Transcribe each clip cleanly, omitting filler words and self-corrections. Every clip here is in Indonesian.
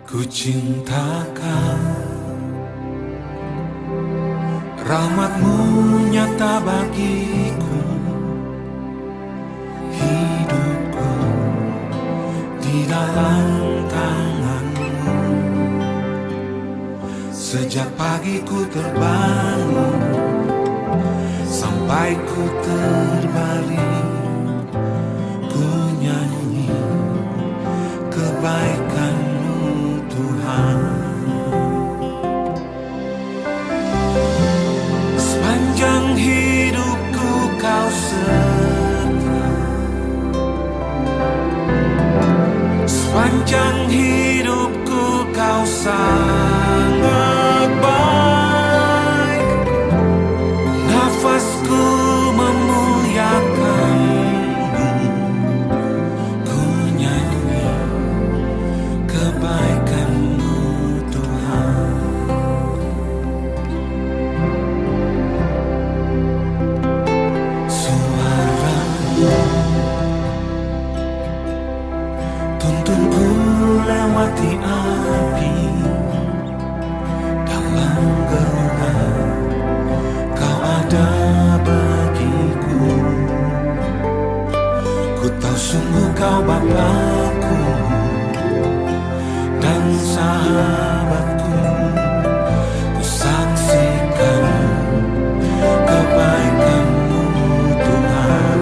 Ku cintakan rahmat-Mu nyata bagiku, hidupku di dalam tangan-Mu. Sejak pagi ku terbangun sampai ku terbaring, ku nyanyi kebaikan-Mu Tuhan. Sepanjang hidupku Kau setia, sepanjang hidupku Kau sangat baik. Nafasku memuliakan-Mu, ku nyanyi kebaikan-Mu Tuhan. Suara-Mu tuntunku lewati api, dalam gelap Kau ada bagiku. Ku tahu sungguh Kau Bapakku dan sahabatku. Ku saksikan kebaikan-Mu Tuhan.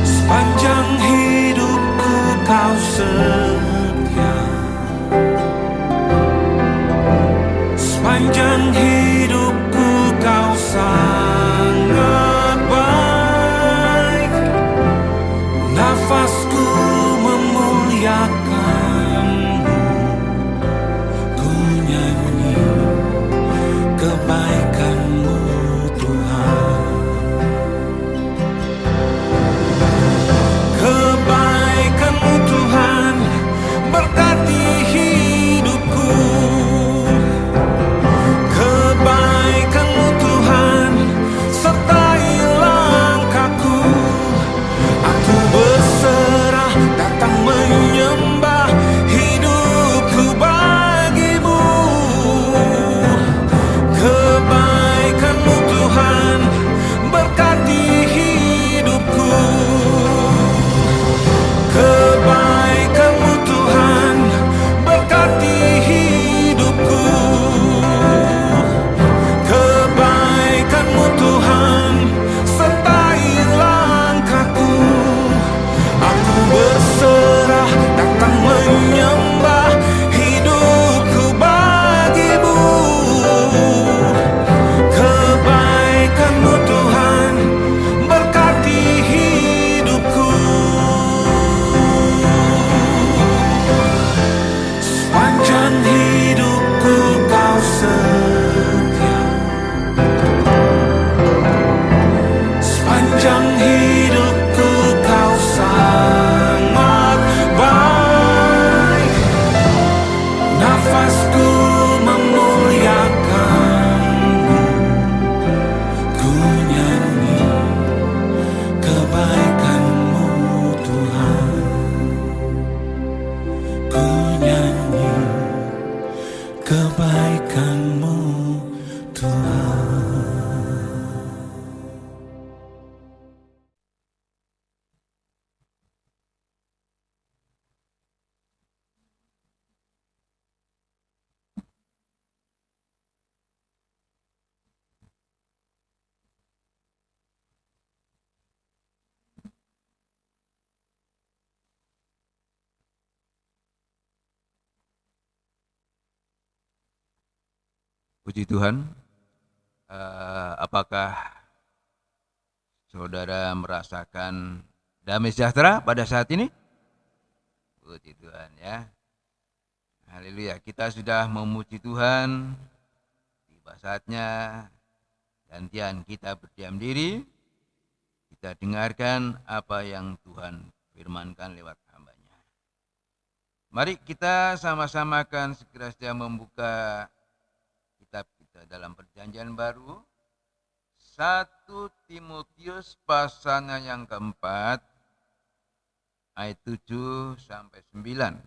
Sepanjang hidupku Kau setia, sepanjang hidupku Kau sangat baik. Nafasku memuliakan-Mu, ku nyanyi kebaikan-Mu Tuhan. Kebaikan-Mu Tuhan berkati hidupku. Kebaikan-Mu Tuhan sertai langkahku. Aku berserah datang menyembah, hidupku bagi-Mu. Kebaikan-Mu Tuhan berkati hidupku. Kebaikan-Mu Tuhan berkati hidupku. Kebaikan-Mu Tuhan sertai langkahku. Aku berserah datang menyembah, hidupku bagi-Mu. Kebaikan-Mu Tuhan berkati hidupku. Sepanjang hidupku Kau setia, sepanjang hidupku Kau sangat baik. Nafasku memuliakan-Mu, ku nyanyi kebaikan-Mu Tuhan. Ku nyanyi kebaikan-Mu Tuhan. Puji Tuhan. Apakah saudara merasakan damai sejahtera pada saat ini? Puji Tuhan ya. Haleluya. Kita sudah memuji Tuhan. Tiba saatnya gantian kita berdiam diri. Kita dengarkan apa yang Tuhan firmankan lewat hamba-Nya. Mari kita sama-sama akan segera saja membuka kitab kita dalam perjanjian baru. 1 Timotius pasalnya yang keempat ayat 7 sampai 9.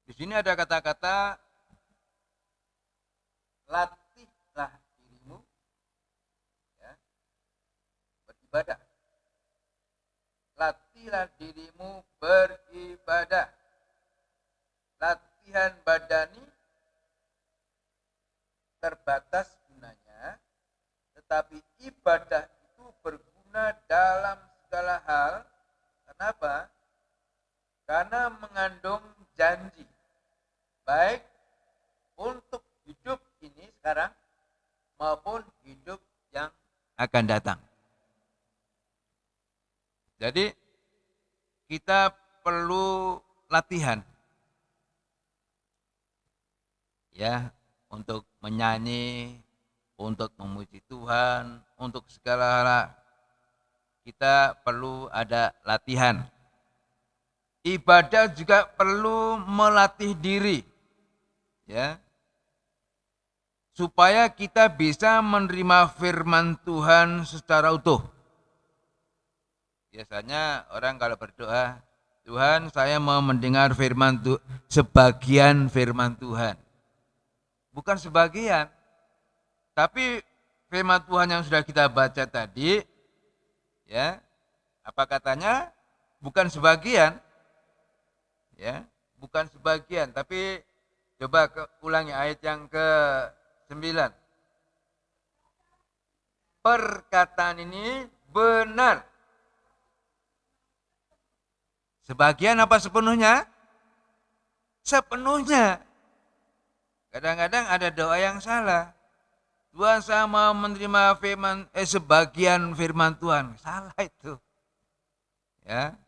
Di sini ada kata-kata latihlah dirimu, ya, beribadah. Latihlah dirimu beribadah. Latihan badani terbatas gunanya, tetapi ibadah itu berguna dalam segala hal. Kenapa? Karena mengandung janji, baik untuk hidup ini sekarang maupun hidup yang akan datang. Jadi kita perlu latihan, ya, untuk menyanyi, untuk memuji Tuhan, untuk segala hal kita perlu ada latihan. Ibadah juga perlu melatih diri, ya, supaya kita bisa menerima firman Tuhan secara utuh. Biasanya orang kalau berdoa, Tuhan saya mau mendengar firman Tuhan, sebagian firman Tuhan. Bukan sebagian, tapi firman Tuhan yang sudah kita baca tadi, ya, apa katanya? Bukan sebagian, ya, bukan sebagian, tapi coba ulangi ayat yang ke-9. Perkataan ini benar. Sebagian apa sepenuhnya? Sepenuhnya. Kadang-kadang ada doa yang salah. Tuhan saya mau menerima sebagian firman Tuhan. Salah itu. Ya.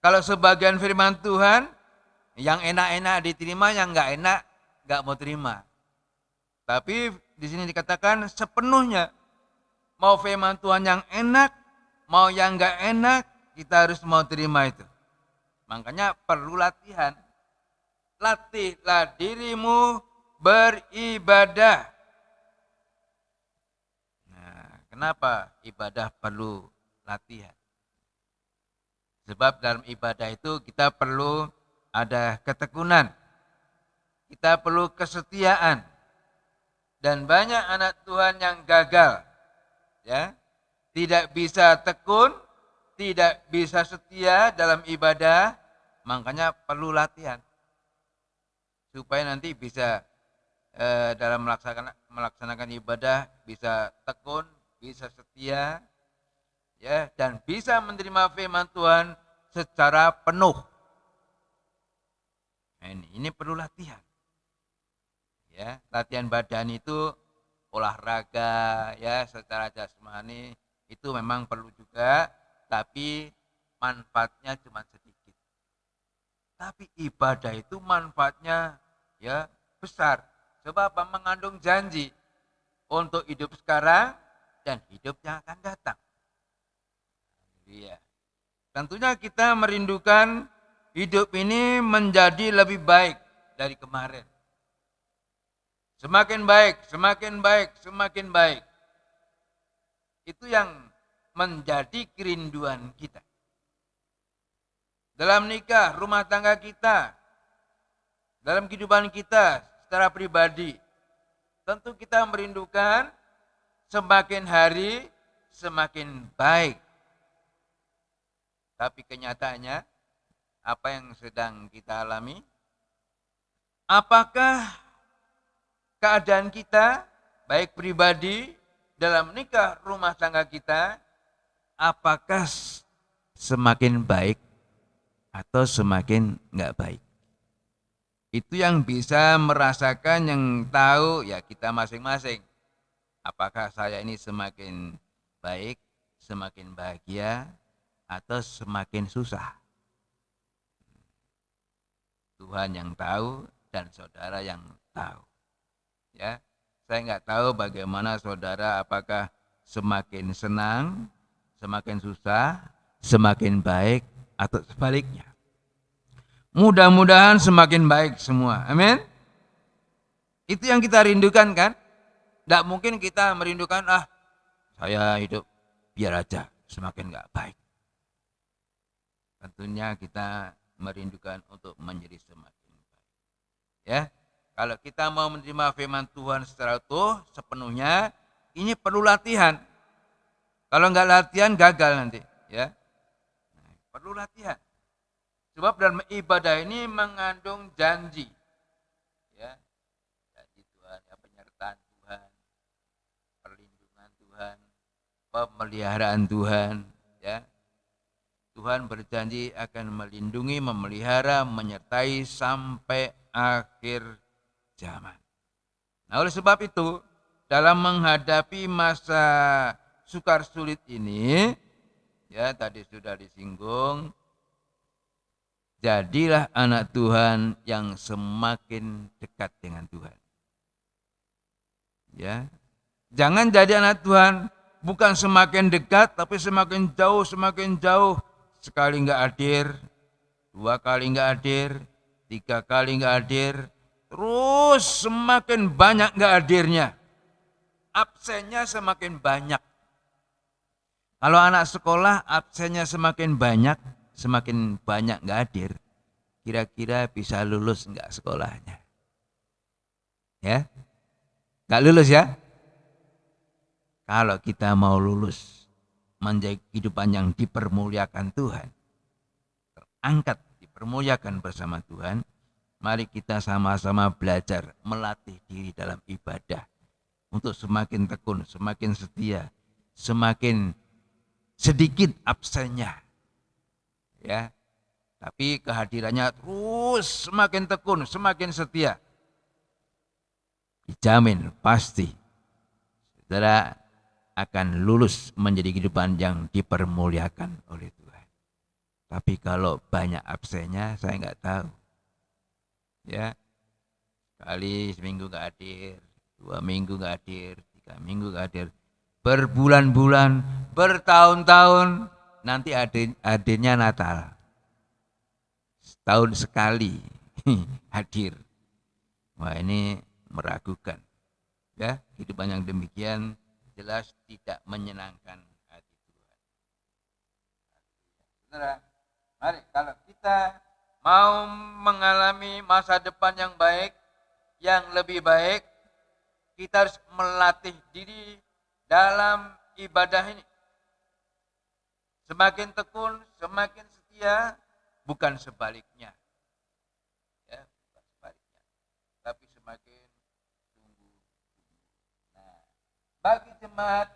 Kalau sebagian firman Tuhan, yang enak-enak diterima, yang enggak enak enggak mau terima. Tapi di sini dikatakan sepenuhnya. Mau firman Tuhan yang enak, mau yang enggak enak, kita harus mau terima itu. Makanya perlu latihan. Latihlah dirimu beribadah. Nah, kenapa ibadah perlu latihan? Sebab dalam ibadah itu kita perlu ada ketekunan. Kita perlu kesetiaan. Dan banyak anak Tuhan yang gagal. Ya, tidak bisa tekun, tidak bisa setia dalam ibadah, makanya perlu latihan. Supaya nanti bisa dalam melaksanakan ibadah bisa tekun, bisa setia, ya, dan bisa menerima firman Tuhan secara penuh. Nah, ini perlu latihan. Ya, latihan badan itu olahraga, ya, secara jasmani itu memang perlu juga, tapi manfaatnya cuma sedikit. Tapi ibadah itu manfaatnya, ya, besar. Sebab apa? Mengandung janji untuk hidup sekarang dan hidup yang akan datang. Iya. Tentunya kita merindukan hidup ini menjadi lebih baik dari kemarin. Semakin baik, semakin baik, semakin baik. Itu yang menjadi kerinduan kita. Dalam nikah, rumah tangga kita, dalam kehidupan kita secara pribadi, tentu kita merindukan semakin hari semakin baik. Tapi kenyataannya apa yang sedang kita alami? Apakah keadaan kita, baik pribadi, dalam nikah rumah tangga kita, apakah semakin baik atau semakin nggak baik? Itu yang bisa merasakan, yang tahu ya kita masing-masing. Apakah saya ini semakin baik, semakin bahagia, atau semakin susah? Tuhan yang tahu dan saudara yang tahu. Ya, saya nggak tahu bagaimana saudara, apakah semakin senang, semakin susah, semakin baik, atau sebaliknya. Mudah-mudahan semakin baik semua. Amin. Itu yang kita rindukan kan? Tidak mungkin kita merindukan, saya hidup biar aja semakin nggak baik. Tentunya kita merindukan untuk menjadi semakin baik. Ya, kalau kita mau menerima firman Tuhan secara utuh, sepenuhnya, ini perlu latihan. Kalau nggak latihan gagal nanti. Ya, perlu latihan. Sebab dalam ibadah ini mengandung janji. Ya, janji Tuhan, ya, penyertaan Tuhan, perlindungan Tuhan, pemeliharaan Tuhan. Ya, Tuhan berjanji akan melindungi, memelihara, menyertai sampai akhir zaman. Nah, oleh sebab itu, dalam menghadapi masa sukar sulit ini, ya tadi sudah disinggung, jadilah anak Tuhan yang semakin dekat dengan Tuhan. Ya, jangan jadi anak Tuhan bukan semakin dekat, tapi semakin jauh, semakin jauh. Sekali nggak hadir, 2 kali nggak hadir, 3 kali nggak hadir, terus semakin banyak nggak hadirnya, absennya semakin banyak. Kalau anak sekolah absennya semakin banyak nggak hadir, kira-kira bisa lulus nggak sekolahnya? Ya, nggak lulus ya. Kalau kita mau lulus menjadi kehidupan yang dipermuliakan Tuhan, terangkat, dipermuliakan bersama Tuhan, mari kita sama-sama belajar melatih diri dalam ibadah untuk semakin tekun, semakin setia, semakin sedikit absennya. Ya, tapi kehadirannya terus semakin tekun, semakin setia. Dijamin pasti saudara akan lulus menjadi kehidupan yang dipermuliakan oleh Tuhan. Tapi kalau banyak absennya, saya nggak tahu. Ya, sekali seminggu nggak hadir, 2 minggu nggak hadir, 3 minggu nggak hadir, berbulan-bulan, bertahun-tahun, nanti hadirnya Natal. Setahun sekali hadir. Wah, ini meragukan. Ya, kehidupan yang demikian jelas tidak menyenangkan hati Tuhan. Saudara, mari kalau kita mau mengalami masa depan yang baik, yang lebih baik, kita harus melatih diri dalam ibadah ini. Semakin tekun, semakin setia, bukan sebaliknya. Ya, bukan sebaliknya. Tapi semakin sungguh. Nah, bagi jemaat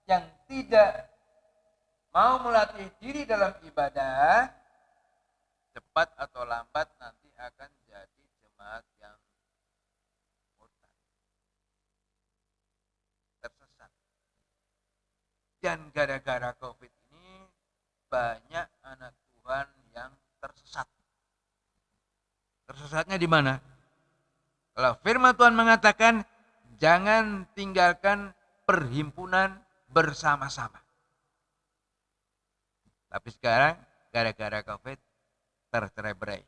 yang tidak mau melatih diri dalam ibadah, cepat atau lambat nanti akan jadi jemaat yang murtad, tersesat. Dan gara-gara COVID ini banyak anak Tuhan yang tersesat. Tersesatnya di mana? Kalau firman Tuhan mengatakan jangan tinggalkan perhimpunan bersama-sama. Tapi sekarang gara-gara COVID tercerai-berai.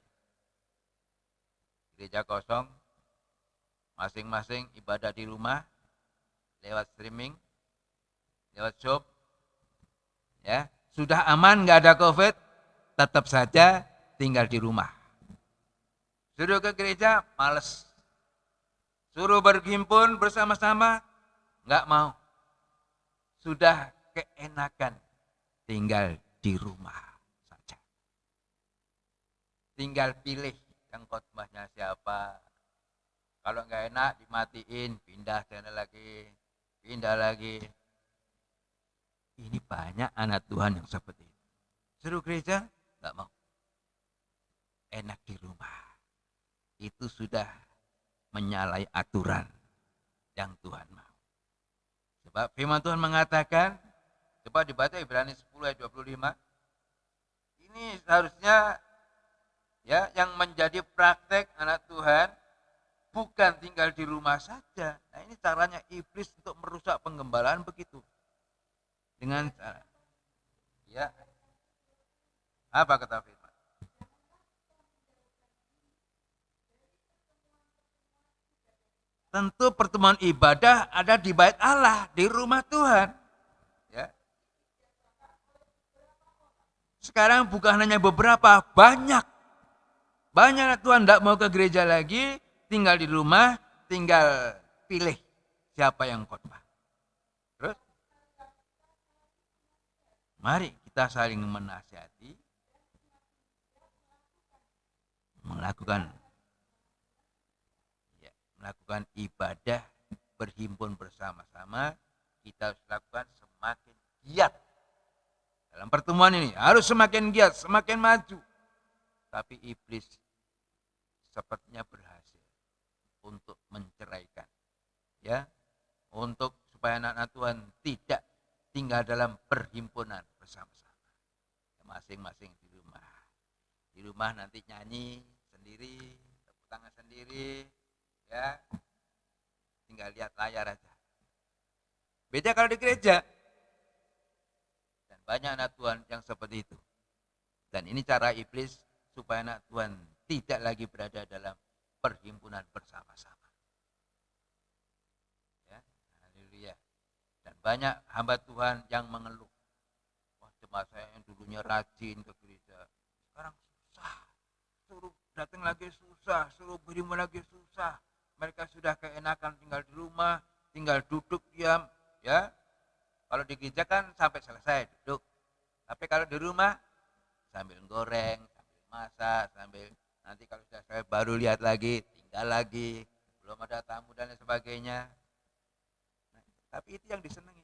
Gereja kosong, masing-masing ibadah di rumah, lewat streaming, lewat shop. Ya, sudah aman, nggak ada COVID, tetap saja tinggal di rumah. Suruh ke gereja, males. Suruh berhimpun bersama-sama, nggak mau. Sudah keenakan tinggal di rumah saja. tinggal pilih yang khotbahnya siapa. Kalau nggak enak dimatiin, pindah channel lagi, pindah lagi. Ini banyak anak Tuhan yang seperti itu. Seru gereja, nggak mau. Enak di rumah. Itu sudah menyalahi aturan yang Tuhan mau. Sebab firman Tuhan mengatakan, coba dibaca Ibrani 10 ayat 25. Ini seharusnya ya yang menjadi praktek anak Tuhan bukan tinggal di rumah saja. Nah, ini caranya iblis untuk merusak penggembalaan begitu. Dengan cara ya apa kata firman? Tentu pertemuan ibadah ada di bait Allah, di rumah Tuhan. Ya. Sekarang bukan hanya beberapa, banyak. Banyak Tuhan tidak mau ke gereja lagi, tinggal di rumah, tinggal pilih siapa yang khotbah. Terus, mari kita saling menasihati, melakukan ibadah, berhimpun bersama-sama. Kita harus lakukan semakin giat. Dalam pertemuan ini harus semakin giat, semakin maju. Tapi iblis sepertinya berhasil untuk menceraikan. Ya, untuk supaya anak-anak Tuhan tidak tinggal dalam perhimpunan bersama-sama. Masing-masing di rumah. Di rumah nanti nyanyi sendiri, tepuk tangan sendiri, ya. Tinggal lihat layar aja. Beda kalau di gereja. Dan banyak anak Tuhan yang seperti itu. Dan ini cara iblis supaya anak Tuhan tidak lagi berada dalam perhimpunan bersama-sama. Ya, haleluya. Dan banyak hamba Tuhan yang mengeluh. Wah, jemaat saya yang dulunya rajin ke gereja, sekarang susah. Suruh datang lagi susah, suruh beriman lagi susah. Mereka sudah keenakan tinggal di rumah, tinggal duduk diam, ya. Kalau di gereja kan sampai selesai duduk. Tapi kalau di rumah sambil goreng, sambil masak, sambil nanti kalau sudah selesai baru lihat lagi, tinggal lagi, belum ada tamu dan lain sebagainya. Nah, tapi itu yang disenangi.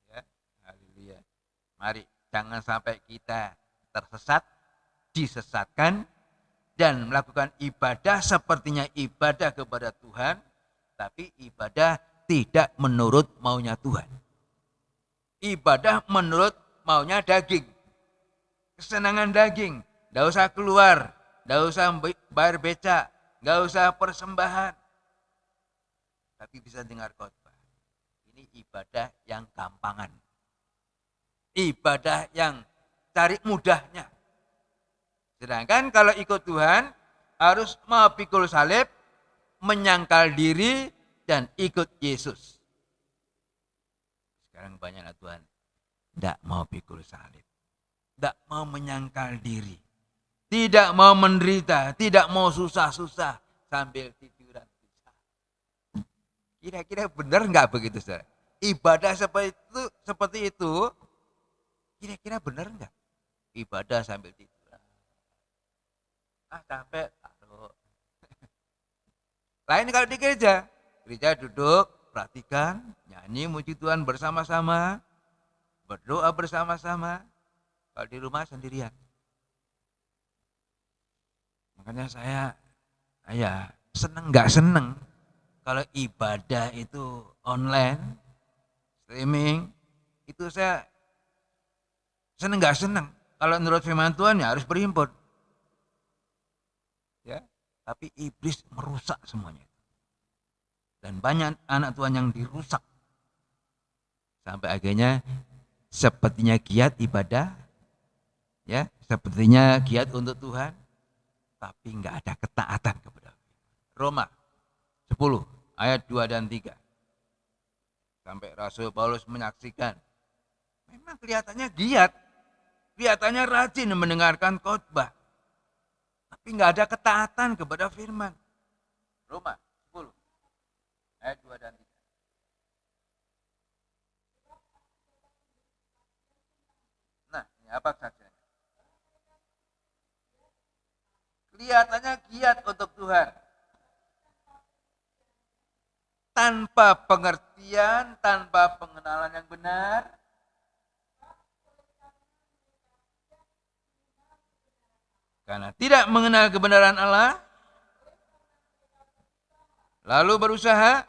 Ya, haleluya. Mari jangan sampai kita tersesat, disesatkan, dan melakukan ibadah sepertinya ibadah kepada Tuhan, tapi ibadah tidak menurut maunya Tuhan. Ibadah menurut maunya daging. Kesenangan daging. Tidak usah keluar, tidak usah bayar becak, tidak usah persembahan. Tapi bisa dengar khotbah. Ini ibadah yang gampangan. Ibadah yang cari mudahnya. Sedangkan kalau ikut Tuhan harus mau pikul salib, menyangkal diri, dan ikut Yesus. Sekarang banyak anak Tuhan tidak mau pikul salib, tidak mau menyangkal diri, tidak mau menderita, tidak mau susah-susah sambil tiduran. Kira-kira benar nggak begitu, saudara? Ibadah seperti itu, kira-kira benar nggak? Ibadah sambil tidur. Capek, taruh. Lain kalau di gereja. Gereja duduk, perhatikan, nyanyi muji Tuhan bersama-sama, berdoa bersama-sama. Kalau di rumah sendirian. Makanya saya seneng nggak seneng kalau ibadah itu online, streaming, itu saya seneng nggak seneng. Kalau menurut firman Tuhan ya harus berhimpun. Ya, tapi iblis merusak semuanya. Dan banyak anak Tuhan yang dirusak. Sampai akhirnya sepertinya giat ibadah, ya, sepertinya giat untuk Tuhan, tapi enggak ada ketaatan kepada Tuhan. Roma 10 ayat 2 dan 3. Sampai Rasul Paulus menyaksikan, memang kelihatannya giat, kelihatannya rajin mendengarkan khotbah, tapi nggak ada ketaatan kepada firman. Roma 10 ayat 2 dan 3. Nah, ini apa saja? kelihatannya giat untuk Tuhan. Tanpa pengertian, tanpa pengenalan yang benar, karena tidak mengenal kebenaran Allah, lalu berusaha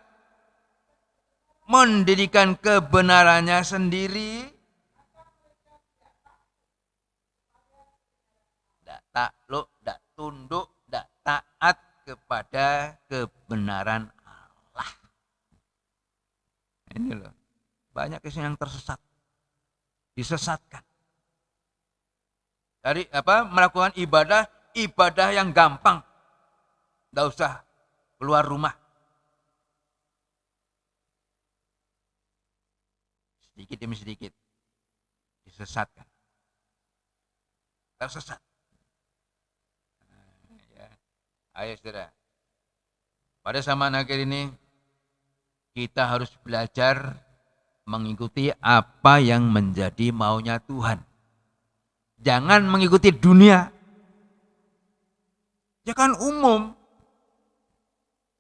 mendirikan kebenarannya sendiri, tidak takluk, tidak tunduk, tidak taat kepada kebenaran Allah. Ini loh, banyak yang tersesat, disesatkan. Dari melakukan ibadah yang gampang, tidak usah keluar rumah. Sedikit demi sedikit disesatkan, tersesat. Ya. Ayo saudara, pada zaman akhir ini kita harus belajar mengikuti apa yang menjadi maunya Tuhan. Jangan mengikuti dunia. Ya kan umum.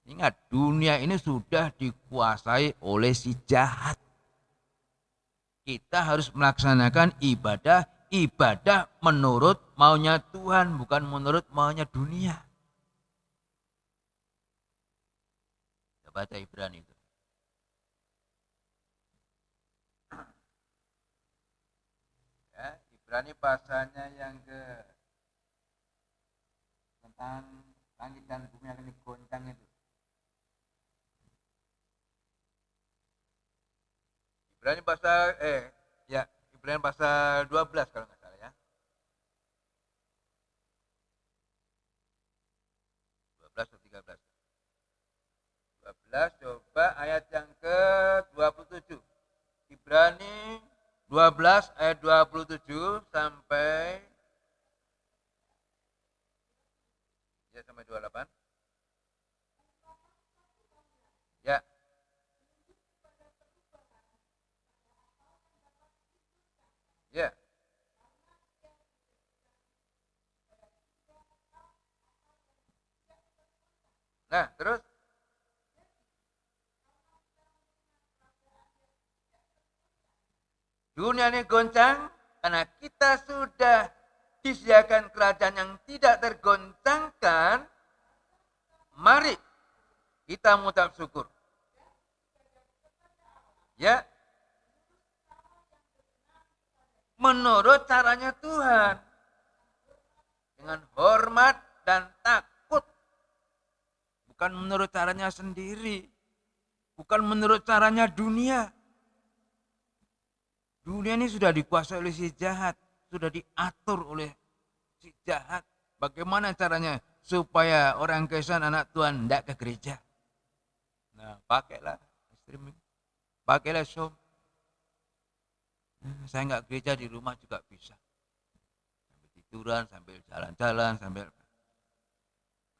Ingat, dunia ini sudah dikuasai oleh si jahat. Kita harus melaksanakan ibadah menurut maunya Tuhan, bukan menurut maunya dunia. Kita baca Ibrani itu. Ya, Ibrani pasalnya yang tentang langit dan bumi yang digoncang itu. Ibrani pasal 12 kalau nggak salah ya. 12 atau 13. 12 coba ayat yang ke-27. Ibrani 12 ayat 27 sampai 28. Ya. Ya. Nah, terus dunia ini goncang karena kita sudah disediakan kerajaan yang tidak tergoncangkan. Mari kita mengucap syukur. Ya. Menurut caranya Tuhan. Dengan hormat dan takut. Bukan menurut caranya sendiri. Bukan menurut caranya dunia. Dunia ini sudah dikuasai oleh si jahat. Sudah diatur oleh si jahat. Bagaimana caranya supaya orang Kristen anak Tuhan tidak ke gereja? Nah, pakailah streaming. Pakailah show. Saya nggak gereja, di rumah juga bisa. Sambil tiduran, sambil jalan-jalan, sambil.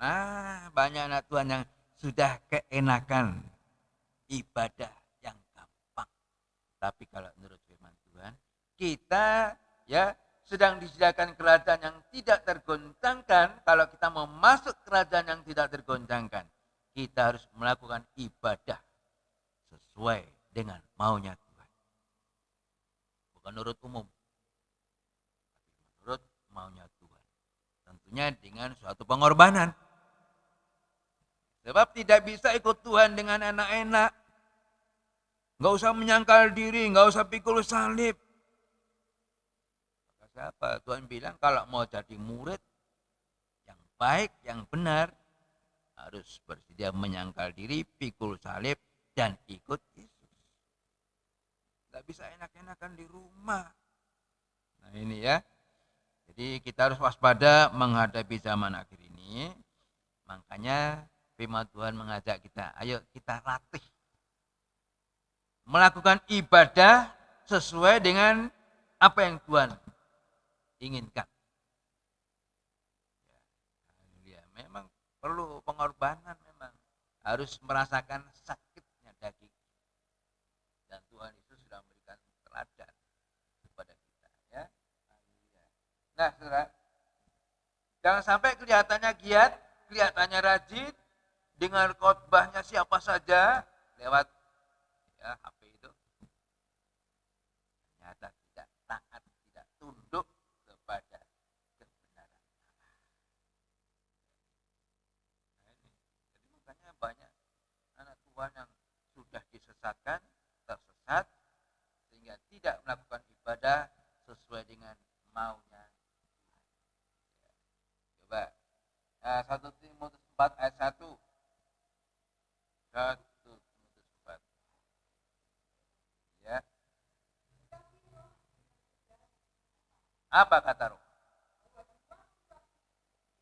Nah, banyak anak Tuhan yang sudah keenakan ibadah yang gampang. Tapi kalau menurut firman Tuhan, kita ya sedang disediakan kerajaan yang tidak tergoncangkan. Kalau kita mau masuk kerajaan yang tidak tergoncangkan, kita harus melakukan ibadah sesuai dengan maunya Tuhan. Bukan menurut umum, tapi menurut maunya Tuhan. Tentunya dengan suatu pengorbanan. Sebab tidak bisa ikut Tuhan dengan enak-enak. Nggak usah menyangkal diri, nggak usah pikul salib. Kata siapa? Tuhan bilang kalau mau jadi murid yang baik, yang benar, harus bersedia menyangkal diri, pikul salib, dan ikut Yesus. Nggak bisa enak-enakan di rumah. Nah ini ya. Jadi kita harus waspada menghadapi zaman akhir ini. Makanya firman Tuhan mengajak kita, ayo kita latih. Melakukan ibadah sesuai dengan apa yang Tuhan inginkan. Ya, memang perlu pengorbanan memang. Harus merasakan sakitnya daging. Dan Tuhan itu sudah memberikan teladan kepada kita ya. Nah, saudara, Jangan sampai kelihatannya giat, kelihatannya rajin, dengar khotbahnya siapa saja lewat ya HP itu. Ternyata tidak taat, tidak tunduk kepada kebenaran. Nah, ini. Jadi makanya banyak anak Tuhan yang sudah disesatkan, tersesat, sehingga tidak melakukan ibadah sesuai dengan maunya. Coba 1 Timotius 4 ayat 1. 1 Timotius 4. Ya. Apa kata Roh?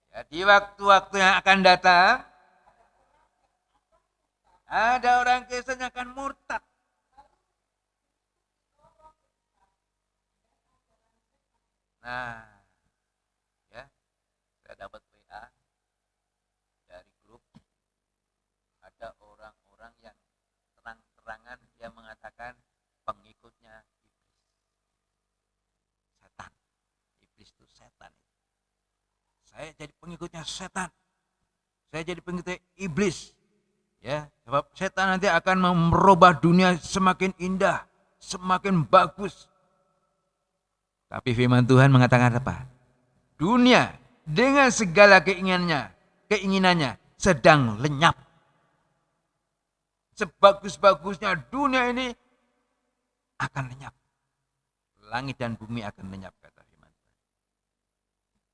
Ya, di waktu-waktu yang akan datang ada orang Kristen yang akan murtad. Nah, ya, saya dapat WA dari grup, ada orang-orang yang terang-terangan dia mengatakan pengikutnya iblis. Setan. Iblis itu setan. Saya jadi pengikutnya setan. Saya jadi pengikutnya iblis. Ya, sebab setan nanti akan merubah dunia semakin indah, semakin bagus. Tapi firman Tuhan mengatakan apa? Dunia dengan segala keinginannya sedang lenyap. Sebagus-bagusnya dunia ini akan lenyap. Langit dan bumi akan lenyap, kata firman Tuhan.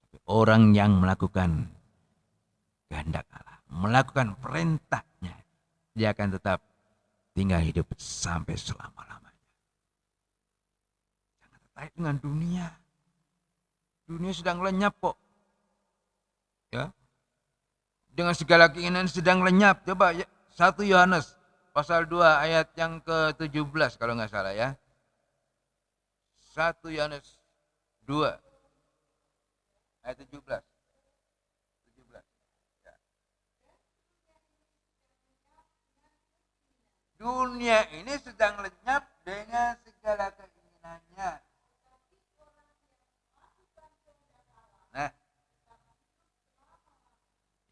Tapi orang yang melakukan kehendak Allah, melakukan perintahnya, dia akan tetap tinggal hidup sampai selama-lamanya. Jangan tertarik dengan dunia. Dunia sedang lenyap kok. Ya. Dengan segala keinginan sedang lenyap. Coba 1 Yohanes pasal 2 ayat yang ke-17 kalau nggak salah ya. 1 Yohanes 2 ayat 17. Ya. Dunia ini sedang lenyap dengan segala keinginannya. Nah,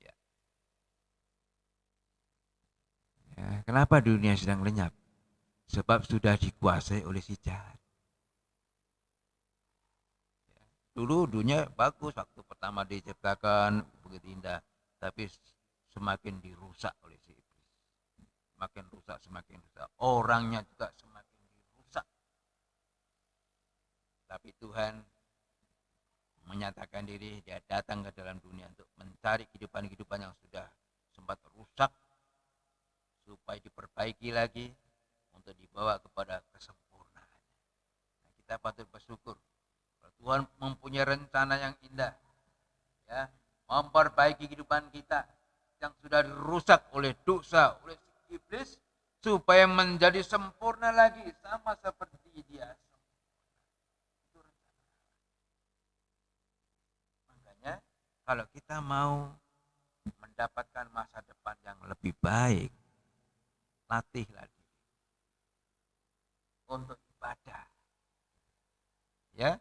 ya. Ya, kenapa dunia sedang lenyap? Sebab sudah dikuasai oleh si jahat. Ya. Dulu dunia bagus waktu pertama diciptakan begitu indah, tapi semakin dirusak oleh si iblis. Semakin rusak, semakin rusak. Orangnya juga semakin dirusak. Tapi Tuhan menyatakan diri, dia datang ke dalam dunia untuk mencari kehidupan-kehidupan yang sudah sempat rusak supaya diperbaiki lagi untuk dibawa kepada kesempurnaan. Nah, kita patut bersyukur Tuhan mempunyai rencana yang indah, ya, memperbaiki kehidupan kita yang sudah dirusak oleh dosa, oleh iblis, supaya menjadi sempurna lagi sama seperti dia. Kalau kita mau mendapatkan masa depan yang lebih baik, latihlah diri untuk ibadah. Ya,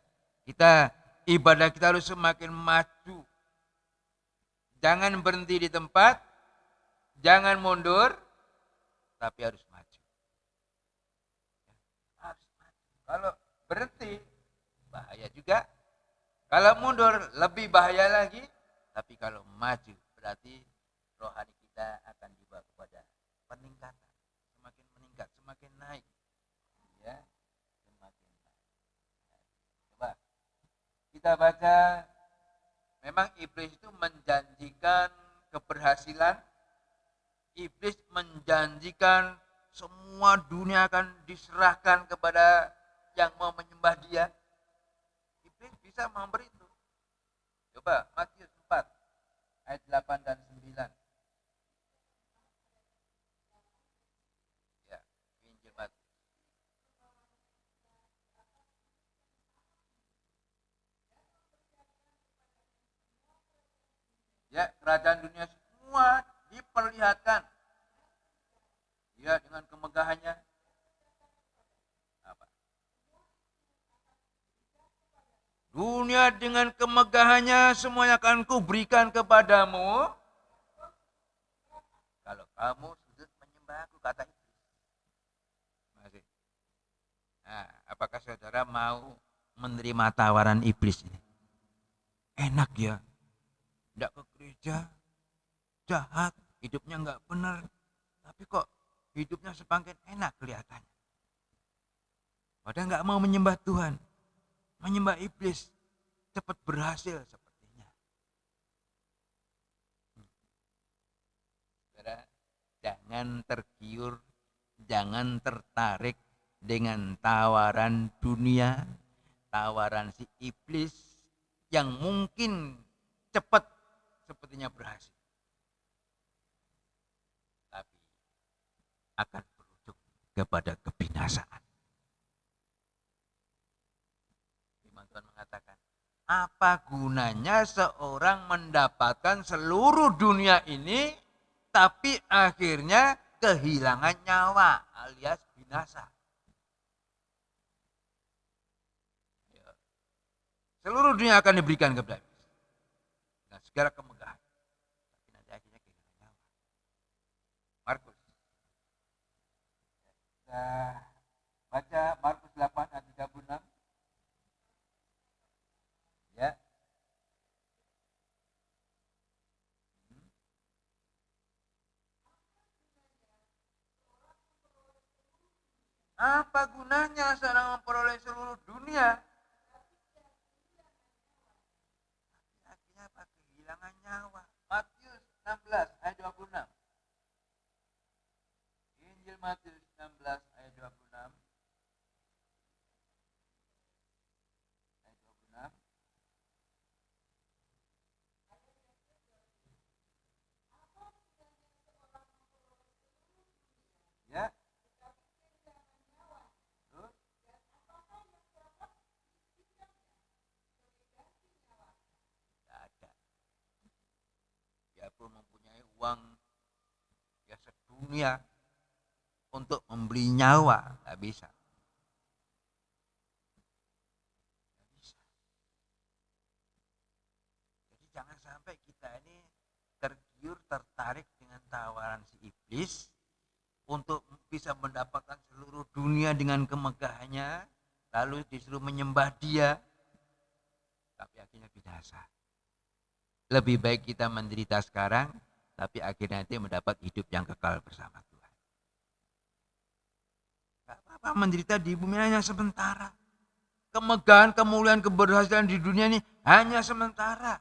ibadah kita harus semakin maju. Jangan berhenti di tempat, jangan mundur, tapi harus maju. Harus maju. Kalau berhenti, bahaya juga. Kalau mundur, lebih bahaya lagi. Tapi kalau maju, berarti rohani kita akan dibawa kepada peningkatan. Semakin meningkat, semakin naik. Ya, semakin naik. Coba kita baca, memang iblis itu menjanjikan keberhasilan. Iblis menjanjikan semua dunia akan diserahkan kepada yang mau menyembah dia. Iblis bisa memberi itu. Coba Matius 4 ayat 8 dan 9. Ya, Injil Matius. Ya, kerajaan dunia semua diperlihatkan. Ya, dengan kemegahannya. Apa? Dunia dengan kemegahannya semuanya akan kuberikan kepadamu. Kalau kamu sujud menyembah aku, kata Iblis. Masih. Nah, apakah saudara mau menerima tawaran iblis ini? Enak ya, tidak ke gereja, jahat, hidupnya nggak benar, tapi kok hidupnya semakin enak kelihatannya. Padahal nggak mau menyembah Tuhan, menyembah iblis, cepat berhasil sepertinya. Saudara, jangan tergiur, jangan tertarik dengan tawaran dunia, tawaran si iblis yang mungkin cepat sepertinya berhasil, tapi akan berujung kepada kebinasaan. Firman Tuhan mengatakan, apa gunanya seorang mendapatkan seluruh dunia ini, tapi akhirnya kehilangan nyawa alias binasa. Seluruh dunia akan diberikan kepada iblis. Dengan segala kemegahan. Tapi nanti akhirnya kehilangan nyawa. Markus. Kita baca Markus 8 ayat 36. Ya. Apa gunanya seorang memperoleh seluruh dunia, akhirnya apa? Kehilangan nyawa. Matius 16 ayat 26. Injil Matius 16 ayat 26. Ayat 26. Ya. Terus tidak ada. Dia pun mempunyai uang ya sedunia untuk membeli nyawa, nggak bisa. Nggak bisa. Jadi jangan sampai kita ini tergiur, tertarik dengan tawaran si iblis untuk bisa mendapatkan seluruh dunia dengan kemegahannya, lalu disuruh menyembah dia, tapi akhirnya binasa. Lebih baik kita menderita sekarang, tapi akhirnya nanti mendapat hidup yang kekal bersama Tuhan. Gak apa-apa menderita di bumi hanya sementara. Kemegahan, kemuliaan, keberhasilan di dunia ini hanya sementara.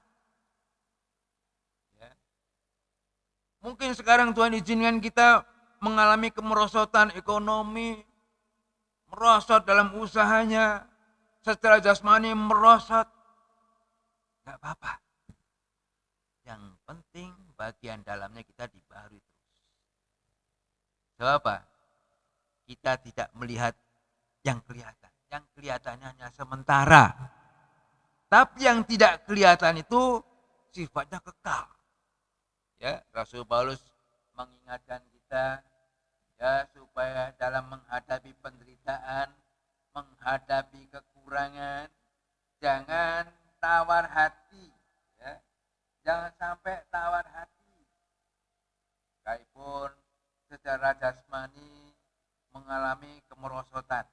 Ya. Mungkin sekarang Tuhan izinkan kita mengalami kemerosotan ekonomi, merosot dalam usahanya, secara jasmani merosot. Gak apa-apa. Yang penting bagian dalamnya kita dibaharui terus. Sebab apa? Kita tidak melihat yang kelihatan. Yang kelihatannya hanya sementara. Tapi yang tidak kelihatan itu sifatnya kekal. Ya, Rasul Paulus mengingatkan kita ya supaya dalam menghadapi penderitaan, menghadapi kekurangan, jangan tawar hati, ya. Jangan sampai tawar hati. Sekalipun secara jasmani mengalami kemerosotan.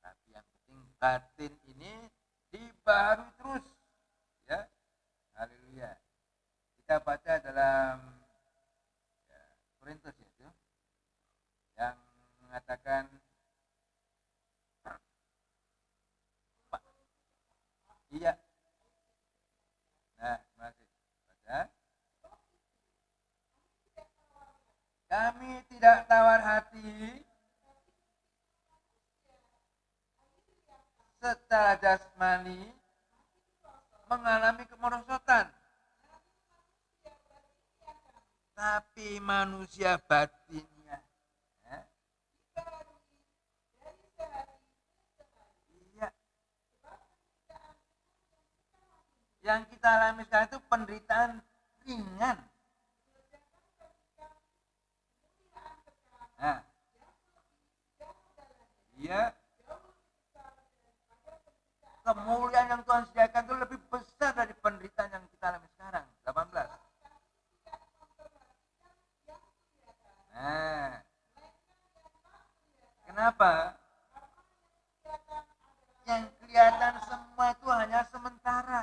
Tapi yang penting batin ini dibaharui terus. Ya. Haleluya. Kita baca dalam Korintus itu yang mengatakan iya. Nah, masih baca. Kami tidak tawar hati secara jasmani mengalami kemerosotan, tapi manusia batinnya ya. Iya. Yang kita alami sekarang itu penderitaan ringan. Nah, iya. kemuliaan yang Tuhan sediakan itu lebih besar dari penderitaan yang kita alami sekarang. 18. Nah, kenapa? Yang kelihatan semua itu hanya sementara.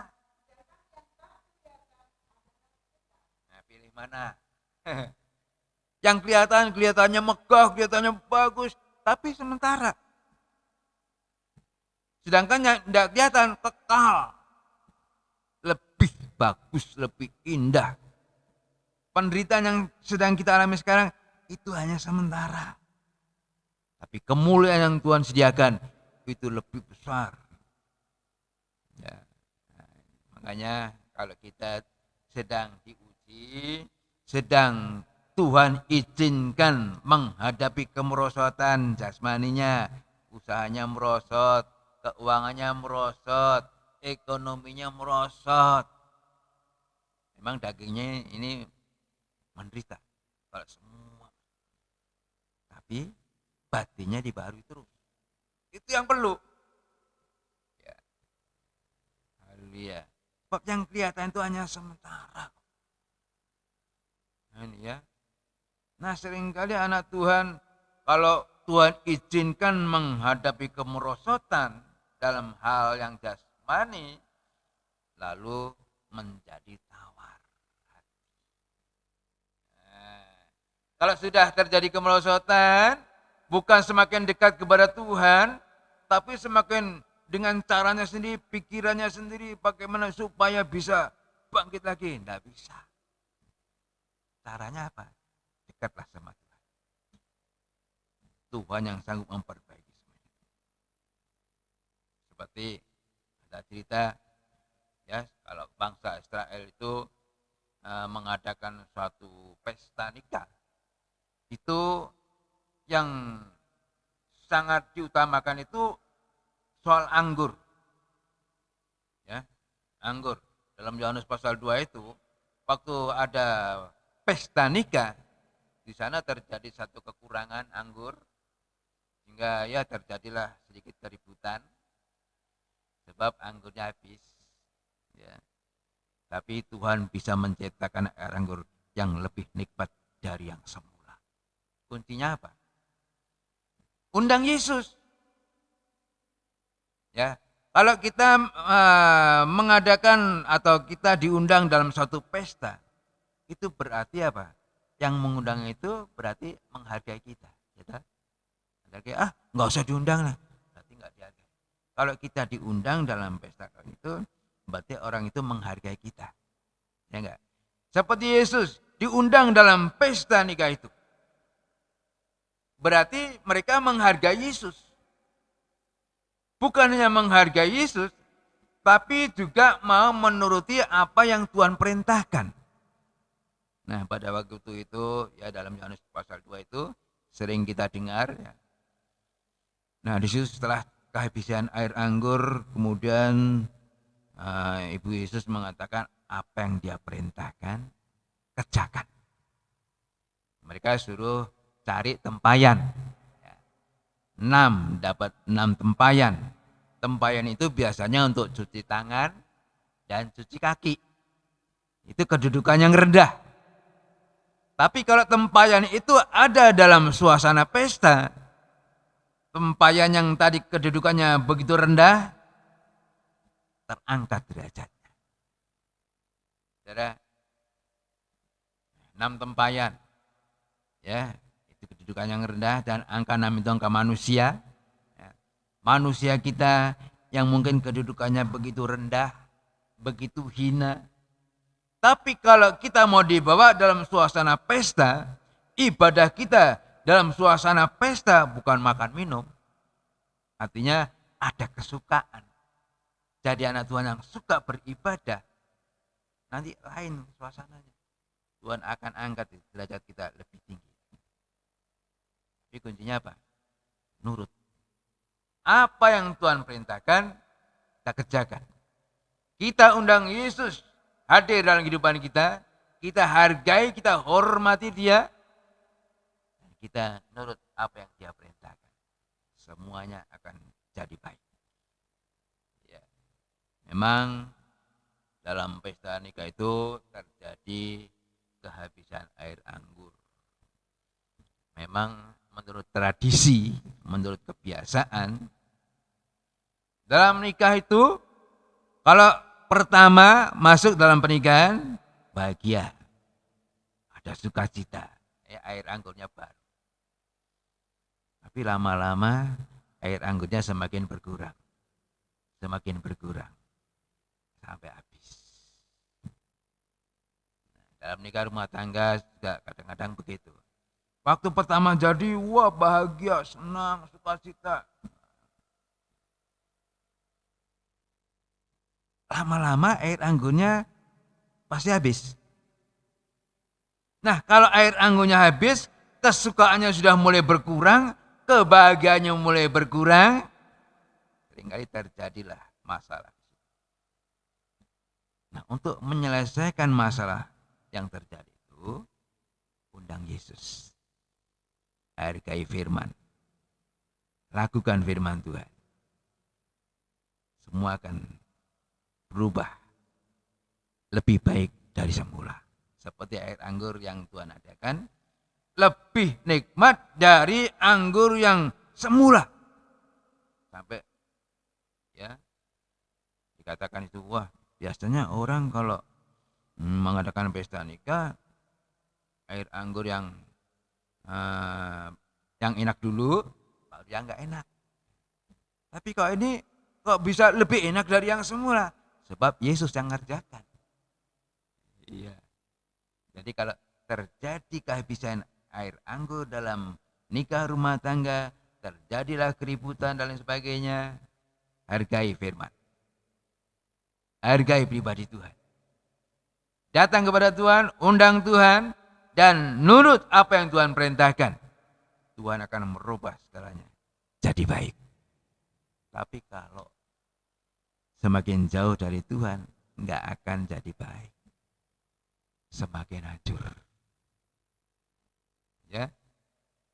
Nah, pilih mana? Yang kelihatannya megah, kelihatannya bagus, tapi sementara. Sedangkan yang tidak kelihatan kekal, lebih bagus, lebih indah. Penderitaan yang sedang kita alami sekarang itu hanya sementara. Tapi kemuliaan yang Tuhan sediakan itu lebih besar. Ya. Nah, makanya kalau kita sedang diuji, sedang Tuhan izinkan menghadapi kemerosotan jasmaninya, usahanya merosot, keuangannya merosot, ekonominya merosot. Memang dagingnya ini menderita kalau semua. Tapi batinnya dibarui terus. Itu yang perlu. Ya. Haleluya. Sebab yang kelihatan itu hanya sementara. Nah, ini ya. Nah, seringkali anak Tuhan kalau Tuhan izinkan menghadapi kemerosotan dalam hal yang jasmani, lalu menjadi tawar hati. Nah, kalau sudah terjadi kemerosotan, bukan semakin dekat kepada Tuhan, tapi semakin dengan caranya sendiri, pikirannya sendiri, bagaimana supaya bisa bangkit lagi. Tidak bisa. Caranya apa? Dekatlah sama Tuhan. Tuhan yang sanggup memperbaiki semuanya. Seperti ada cerita, ya, kalau bangsa Israel itu mengadakan suatu pesta nikah. Itu yang sangat diutamakan itu soal anggur. Ya, anggur. Dalam Yohanes pasal 2 itu, waktu ada pesta nikah, di sana terjadi satu kekurangan anggur, sehingga ya terjadilah sedikit keributan, sebab anggurnya habis. Ya. Tapi Tuhan bisa menciptakan air anggur yang lebih nikmat dari yang semula. Kuncinya apa? Undang Yesus. Ya, kalau kita mengadakan atau kita diundang dalam suatu pesta, itu berarti apa? Yang mengundang itu berarti menghargai kita. Kita nggak usah diundang lah, berarti nggak dihargai. Kalau kita diundang dalam pesta itu, berarti orang itu menghargai kita, ya enggak? Seperti Yesus diundang dalam pesta nikah itu, berarti mereka menghargai Yesus. Bukan hanya menghargai Yesus, tapi juga mau menuruti apa yang Tuhan perintahkan. Nah, pada waktu itu ya dalam Yohanes pasal 2 itu sering kita dengar ya. Nah, di situ setelah kehabisan air anggur, kemudian Ibu Yesus mengatakan apa yang dia perintahkan, kerjakan. Mereka suruh cari tempayan. 6, dapat 6 tempayan. Tempayan itu biasanya untuk cuci tangan dan cuci kaki. Itu kedudukan yang rendah. Tapi kalau tempayan itu ada dalam suasana pesta, tempayan yang tadi kedudukannya begitu rendah, terangkat derajatnya. Saudara, 6 tempayan, ya, itu kedudukan yang rendah, dan angka 6 itu angka manusia. Ya. Manusia kita yang mungkin kedudukannya begitu rendah, begitu hina. Tapi kalau kita mau dibawa dalam suasana pesta, ibadah kita dalam suasana pesta bukan makan minum. Artinya ada kesukaan. Jadi anak Tuhan yang suka beribadah, nanti lain suasananya. Tuhan akan angkat derajat kita lebih tinggi. Tapi kuncinya apa? Nurut. Apa yang Tuhan perintahkan, kita kerjakan. Kita undang Yesus hadir dalam kehidupan kita, kita hargai, kita hormati dia, dan kita nurut apa yang dia perintahkan. Semuanya akan jadi baik. Ya. Memang dalam pesta nikah itu terjadi kehabisan air anggur. Memang menurut tradisi, menurut kebiasaan, dalam nikah itu kalau pertama masuk dalam pernikahan bahagia, ada sukacita, air anggurnya baru. Tapi lama-lama air anggurnya semakin berkurang sampai habis. Dalam nikah rumah tangga juga kadang-kadang begitu. Waktu pertama jadi, wah bahagia, senang, sukacita. Lama-lama air anggurnya pasti habis. Nah, kalau air anggurnya habis, kesukaannya sudah mulai berkurang, kebahagiaannya mulai berkurang, seringkali terjadilah masalah. Nah, untuk menyelesaikan masalah yang terjadi itu, undang Yesus. Hargai firman. Lakukan firman Tuhan. Semua akan berubah lebih baik dari semula. Seperti air anggur yang Tuhan adakan, lebih nikmat dari anggur yang semula. Sampai ya dikatakan itu, wah biasanya orang kalau mengadakan pesta nikah, air anggur yang enak dulu, baru yang nggak enak. Tapi kok ini kok bisa lebih enak dari yang semula? Sebab Yesus yang ngerjakan. Iya. Jadi kalau terjadi kehabisan air anggur dalam nikah rumah tangga, terjadilah keributan dan lain sebagainya, hargai firman. Hargai pribadi Tuhan. Datang kepada Tuhan, undang Tuhan, dan nurut apa yang Tuhan perintahkan. Tuhan akan merubah segalanya jadi baik. Tapi kalau semakin jauh dari Tuhan, nggak akan jadi baik. Semakin hancur. Ya,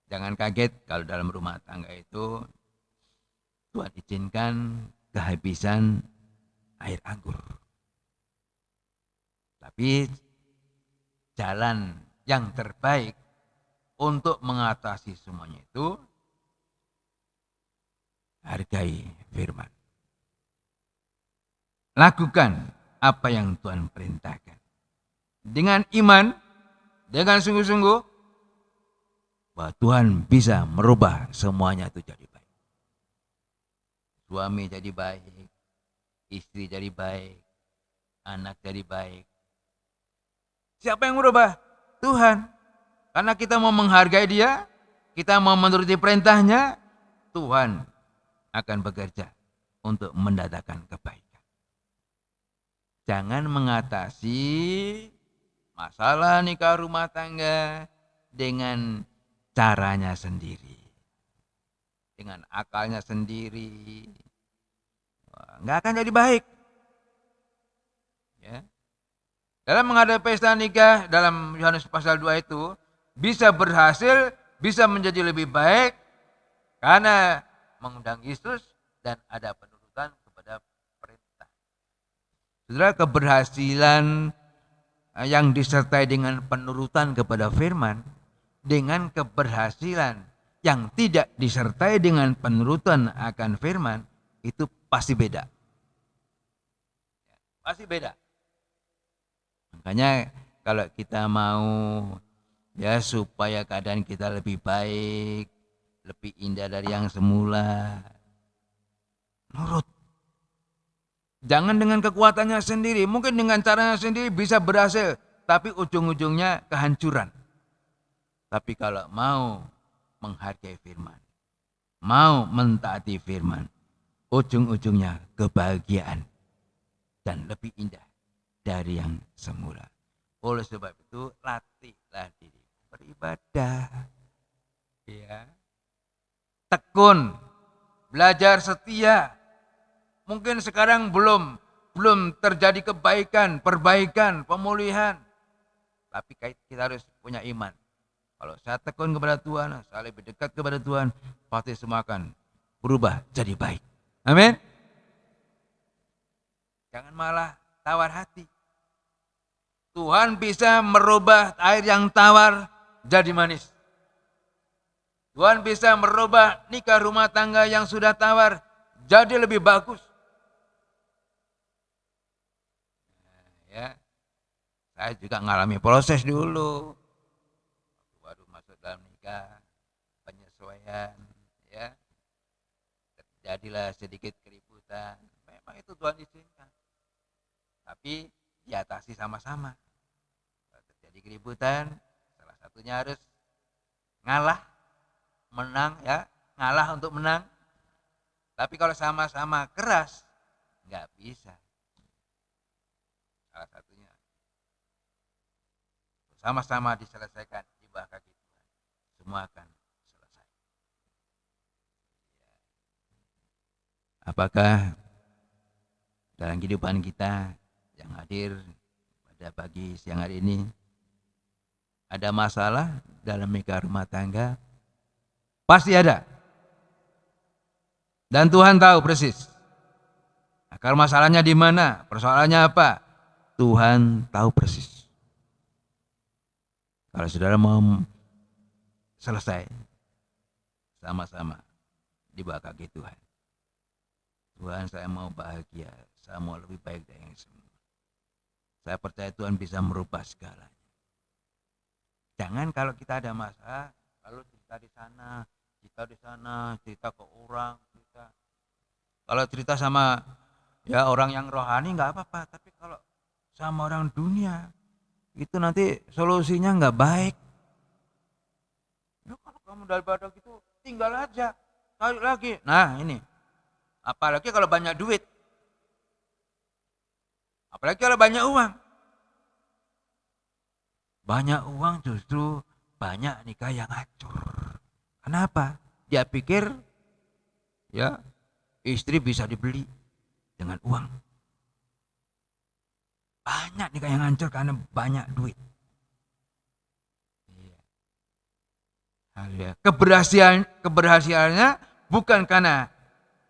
jangan kaget kalau dalam rumah tangga itu Tuhan izinkan kehabisan air anggur. Tapi jalan yang terbaik untuk mengatasi semuanya itu hargai firman. Lakukan apa yang Tuhan perintahkan. Dengan iman, dengan sungguh-sungguh, bahwa Tuhan bisa merubah semuanya itu jadi baik. Suami jadi baik, istri jadi baik, anak jadi baik. Siapa yang merubah? Tuhan. Karena kita mau menghargai Dia, kita mau menuruti perintahnya, Tuhan akan bekerja untuk mendatangkan kebaikan. Jangan mengatasi masalah nikah rumah tangga dengan caranya sendiri, dengan akalnya sendiri. Nggak akan jadi baik. Ya. Dalam menghadapi pesta nikah, dalam Yohanes pasal 2 itu, bisa berhasil, bisa menjadi lebih baik, karena mengundang Yesus dan ada penurutan kepada perintah. Saudara, keberhasilan yang disertai dengan penurutan kepada firman, dengan keberhasilan yang tidak disertai dengan penurutan akan firman, itu pasti beda. Pasti beda. Makanya kalau kita mau ya supaya keadaan kita lebih baik, lebih indah dari yang semula, nurut. Jangan dengan kekuatannya sendiri, mungkin dengan caranya sendiri bisa berhasil, tapi ujung-ujungnya kehancuran. Tapi kalau mau menghargai firman, mau mentaati firman, ujung-ujungnya kebahagiaan dan lebih indah dari yang semula. Oleh sebab itu, latihlah diri beribadah. Ya. Tekun, belajar setia. Mungkin sekarang belum terjadi kebaikan, perbaikan, pemulihan. Tapi kita harus punya iman. Kalau saya tekun kepada Tuhan, saya lebih dekat kepada Tuhan, pasti semua akan berubah jadi baik. Amin. Jangan malah tawar hati. Tuhan bisa merubah air yang tawar jadi manis. Tuhan bisa merubah nikah rumah tangga yang sudah tawar jadi lebih bagus. Ya, saya juga ngalami proses dulu. Baru masuk dalam nikah, penyesuaian, ya, terjadilah sedikit keributan. Memang itu Tuhan izinkan. Tapi diatasi sama-sama. Kalau terjadi keributan, salah satunya harus ngalah, menang, ya, ngalah untuk menang. Tapi kalau sama-sama keras, nggak bisa. Salah satunya sama-sama diselesaikan di bawah kaki Tuhan, semua akan selesai. Apakah dalam kehidupan kita yang hadir pada pagi siang hari ini ada masalah dalam nikah rumah tangga? Pasti ada. Dan Tuhan tahu persis akar masalahnya di mana, persoalannya apa. Tuhan tahu persis. Kalau saudara mau selesai sama-sama di bawah kaki Tuhan. Tuhan, saya mau bahagia, saya mau lebih baik dari yang semua. Saya percaya Tuhan bisa merubah segalanya. Jangan kalau kita ada masalah, lalu cerita di sana, cerita ke orang, cerita. Kalau cerita sama ya orang yang rohani nggak apa-apa, tapi kalau sama orang dunia itu nanti solusinya nggak baik. Ya, kalau kamu daripada gitu tinggal aja, cari lagi. Nah ini, apalagi kalau banyak duit, apalagi kalau banyak uang. Banyak uang justru banyak nikah yang hancur. Kenapa? Dia pikir ya istri bisa dibeli dengan uang. Banyak nikah yang hancur karena banyak duit. Keberhasilannya bukan karena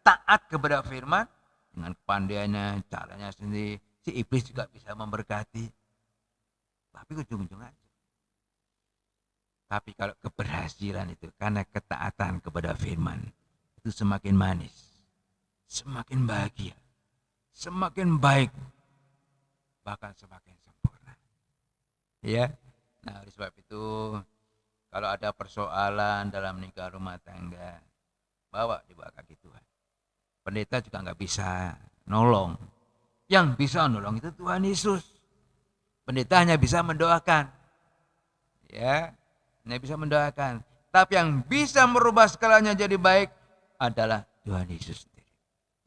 taat kepada firman dengan kepandaiannya, caranya sendiri. Si iblis juga bisa memberkati. Tapi ujung-ujung aja. Tapi kalau keberhasilan itu karena ketaatan kepada firman, itu semakin manis, semakin bahagia, semakin baik, bahkan semakin sempurna. Ya. Nah, oleh sebab itu kalau ada persoalan dalam nikah rumah tangga, bawa di bawah kaki Tuhan. Pendeta juga nggak bisa nolong. Yang bisa nolong itu Tuhan Yesus. Pendeta hanya bisa mendoakan. Ya, hanya bisa mendoakan. Tapi yang bisa merubah segalanya jadi baik adalah Tuhan Yesus sendiri.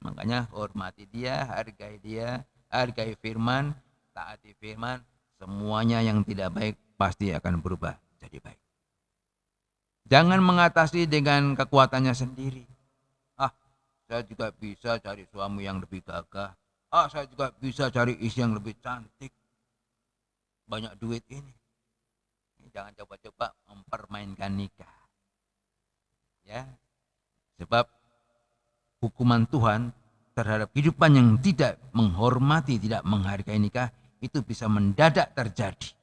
Makanya hormati dia, hargai firman, taati firman, semuanya yang tidak baik pasti akan berubah jadi baik. Jangan mengatasi dengan kekuatannya sendiri. Saya juga bisa cari suami yang lebih gagah. Saya juga bisa cari istri yang lebih cantik. Banyak duit ini. Jangan coba-coba mempermainkan nikah. Ya. Sebab hukuman Tuhan terhadap kehidupan yang tidak menghormati, tidak menghargai nikah itu bisa mendadak terjadi.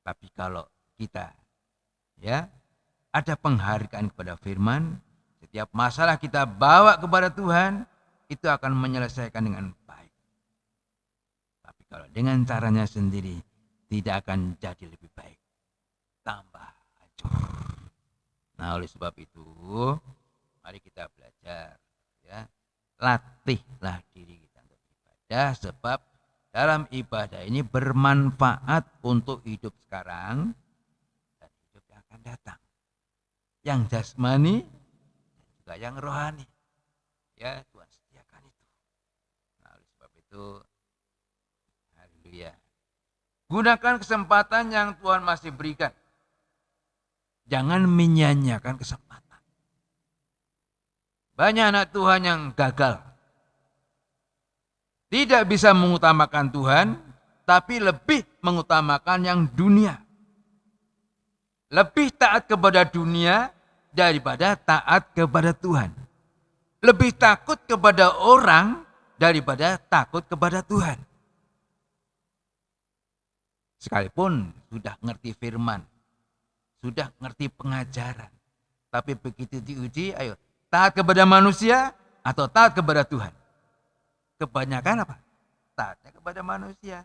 Tapi kalau kita ya ada penghargaan kepada firman, setiap masalah kita bawa kepada Tuhan, itu akan menyelesaikan dengan baik. Tapi kalau dengan caranya sendiri, tidak akan jadi lebih baik. Tambah hancur. Nah, oleh sebab itu, mari kita belajar. Ya, latihlah diri kita untuk ibadah, sebab dalam ibadah ini bermanfaat untuk hidup sekarang dan hidup yang akan datang. Yang jasmani dan juga yang rohani. Ya, Tuhan sediakan itu. Nah, oleh sebab itu, haleluya. Gunakan kesempatan yang Tuhan masih berikan. Jangan menyia-nyiakan kesempatan. Banyak anak Tuhan yang gagal. Tidak bisa mengutamakan Tuhan, tapi lebih mengutamakan yang dunia. Lebih taat kepada dunia daripada taat kepada Tuhan. Lebih takut kepada orang daripada takut kepada Tuhan. Sekalipun sudah ngerti firman, sudah ngerti pengajaran, tapi begitu diuji, ayo taat kepada manusia atau taat kepada Tuhan? Kebanyakan apa? Taatnya kepada manusia.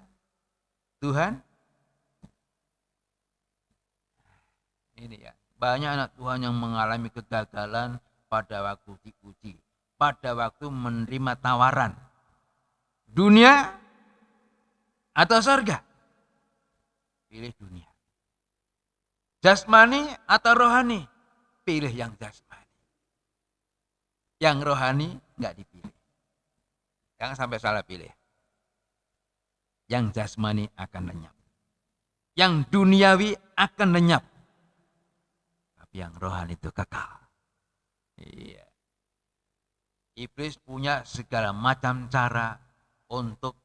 Tuhan, ini ya, banyak anak Tuhan yang mengalami kegagalan pada waktu diuji, pada waktu menerima tawaran dunia atau surga. Pilih dunia. Jasmani atau rohani? Pilih yang jasmani. Yang rohani enggak dipilih. Jangan sampai salah pilih. Yang jasmani akan lenyap. Yang duniawi akan lenyap. Tapi yang rohani itu kekal. Iya. Iblis punya segala macam cara untuk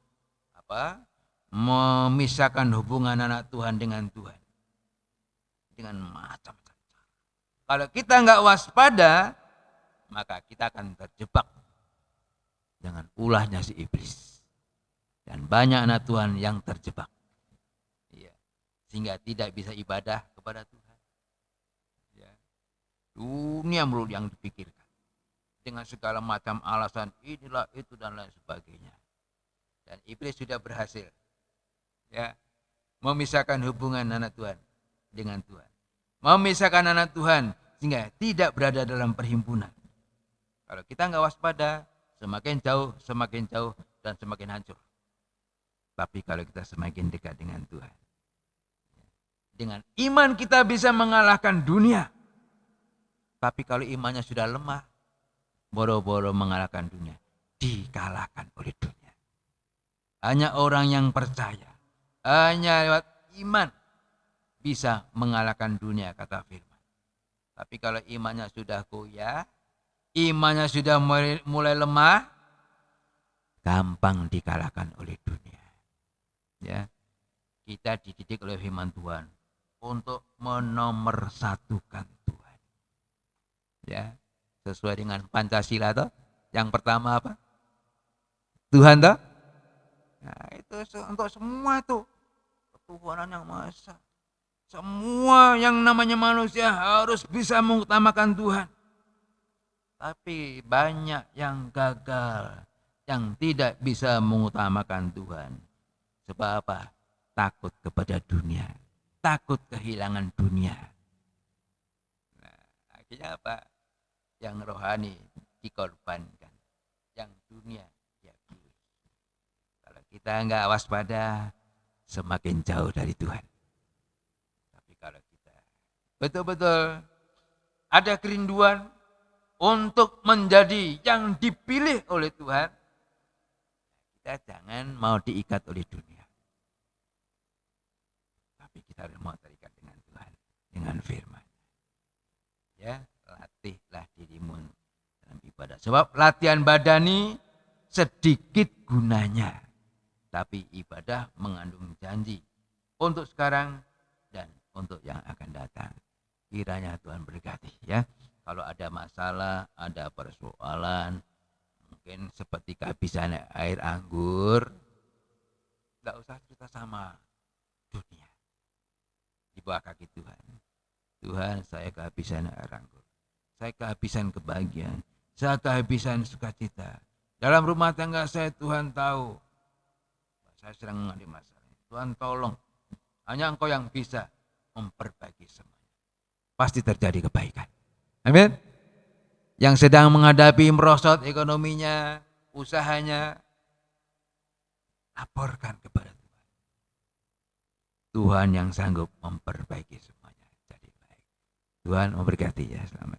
apa? Memisahkan hubungan anak Tuhan dengan Tuhan. Dengan macam-macam cara. Kalau kita enggak waspada, maka kita akan terjebak dengan ulahnya si iblis. Dan banyak anak Tuhan yang terjebak. Iya. Sehingga tidak bisa ibadah kepada Tuhan. Ya. Dunia melulu yang dipikirkan. Dengan segala macam alasan inilah itu dan lain sebagainya. Dan iblis sudah berhasil. Ya, memisahkan hubungan anak Tuhan dengan Tuhan. Memisahkan anak Tuhan sehingga tidak berada dalam perhimpunan. Kalau kita enggak waspada, semakin jauh dan semakin hancur. Tapi kalau kita semakin dekat dengan Tuhan, dengan iman kita bisa mengalahkan dunia. Tapi kalau imannya sudah lemah, boro-boro mengalahkan dunia, dikalahkan oleh dunia. Hanya orang yang percaya, hanya lewat iman bisa mengalahkan dunia, kata firman. Tapi kalau imannya sudah goyah, imannya sudah mulai lemah, gampang dikalahkan oleh dunia. Ya, kita dididik oleh firman Tuhan untuk menomorsatukan Tuhan. Ya, sesuai dengan Pancasila toh. Yang pertama apa? Tuhan toh. Nah, itu untuk semua tuh. Ketuhanan yang Maha Esa. Semua yang namanya manusia harus bisa mengutamakan Tuhan. Tapi banyak yang gagal, yang tidak bisa mengutamakan Tuhan. Sebab apa? Takut kepada dunia, takut kehilangan dunia. Nah, akhirnya apa? Yang rohani dikorbankan, yang dunia dia pilih. Kalau kita enggak waspada, semakin jauh dari Tuhan. Tapi kalau kita betul-betul ada kerinduan untuk menjadi yang dipilih oleh Tuhan, kita jangan mau diikat oleh dunia. Tapi kita harus mau terikat dengan Tuhan, dengan firman. Ya, latihlah dirimu dalam ibadah. Sebab latihan badani sedikit gunanya. Tapi ibadah mengandung janji untuk sekarang dan untuk yang akan datang. Kiranya Tuhan berkati ya. Kalau ada masalah, ada persoalan, mungkin seperti kehabisan air anggur, tidak usah cerita sama dunia. Di bawah kaki Tuhan. Tuhan, saya kehabisan air anggur. Saya kehabisan kebahagiaan. Saya kehabisan sukacita. Dalam rumah tangga saya, Tuhan tahu. Saya sedang mengalami masalah. Tuhan tolong. Hanya Engkau yang bisa memperbaiki semuanya. Pasti terjadi kebaikan. Amin. Yang sedang menghadapi merosot ekonominya, usahanya, laporkan kepada Tuhan. Tuhan yang sanggup memperbaiki semuanya jadi baik. Tuhan memberkati ya, selamat.